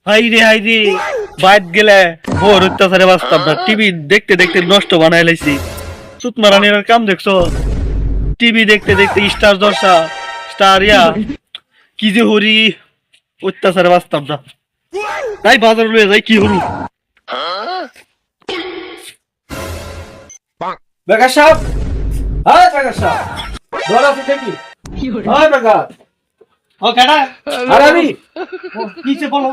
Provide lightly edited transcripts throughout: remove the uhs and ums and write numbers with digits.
High রে byte গেলে ভোর অত্যাচারে বাঁচতাম না। টিভি দেখতে দেখতে নষ্ট বানাই লাইছি। সুত মারানির কাম দেখছো? টিভি দেখতে দেখতে স্টার দর্শা স্টার কি যে হরি, অত্যাচারে বাঁচতাম না। তাই বাজার লয়ে যাই কি হরু। বেকার সাহেব, হ্যাঁ বেকার সাহেব, ঘর আছে দেখি। হ্যাঁ বেকার, ও কেডা? আর আমি কিছে বলো?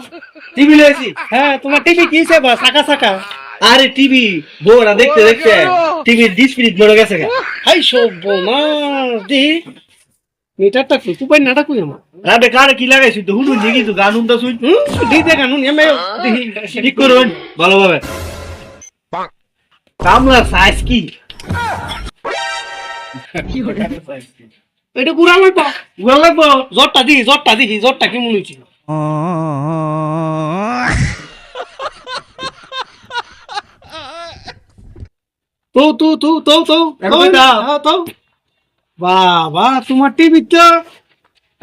টিভি লয়েছি। হ্যাঁ, তোমার টিভি কিছে বা সাকা সাকা? আরে টিভি বউরা দেখতে দেখতে টিভির ডিসপ্লে মরে গেছে। হাই সর্বনাশ দি মিটারটা কই তুই পাই নাটা কই আমার আরে কারে কি লাগাইছিস? তো হুডুন জিগি তো গান উনতা শুই। দিতে কানুন এমে ঠিক করুন ভালোভাবে। কামলার সাইজ কি? এটা পুরা লাগবা গুলা লাগবো। জ্বরটা দেখি জ্বরটা কেমন হইছে তো তো তো তো তো এখন কইতা? তো বাবা তোমার টিভি তো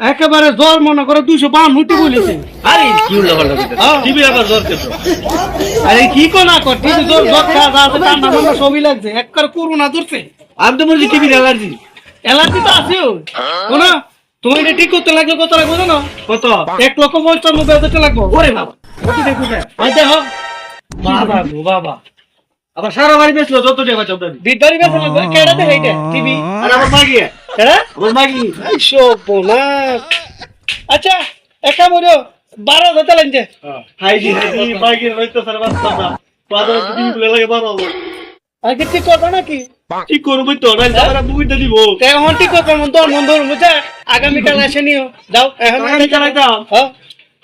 একেবারে জ্বর মনে করে 252 টিভি বলেছে আরে কি হলো ভালো কথা। টিভি আবার জ্বর কেতো? আরে কি কোনা কর টিভি জ্বর জ্বর খাওয়া আছে ঠান্ডা ঠান্ডা সবই লাগছে একবার করোনা ধরছে আমি তো বলছি টিভি অ্যালার্জি। অ্যালার্জি তো আছেও শোনা তুমি এটা ঠিক করতে লাগলে কত লাগবে জানো কত? 1,95,000 লাগবে ওরে বাবা, কত দেখুন না। ওই দেখো বাবা গো বাবা, আবার সারা বাড়ি বেচলো যত টাকা চাও। বিদ্যারি বেতন লাগবে কেডা দেখে এটা টিভি আর আমার মাগি, কেডা আমার মাগি। এই সর্বনাশ আচ্ছা একা মরো 12,000 চালান যে হাইজি মাগি হইতো স্যার বাস্তব না। বাজারে টিভি গুলো লাগে বারো। আগে ঠিক কথা নাকি কি করবো তো না, তারা বুঝতে দিব। এখন ঠিক কথা মন ধর বুঝা আগামীকাল আসে নিও যাও এখন আমি চালাইতাম। হ্যাঁ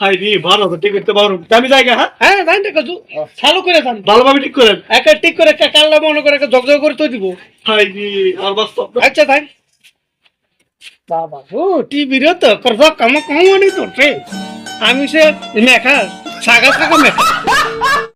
হাইজি ভালো তো ঠিক করতে পারো। আমি জায়গা হ্যাঁ হ্যাঁ জান ঠিক আছে চালু করে যান ভালোভাবে ঠিক করেন। একা ঠিক করে কাল্লা মনে করে ঝকঝক করে তো দিব হাইজি আর বাস্তব না। আচ্ছা তাই বাবা ও টিভির তো করবা কাম কম নেই তো আমি সে মেখা সাগা সাগা মেখা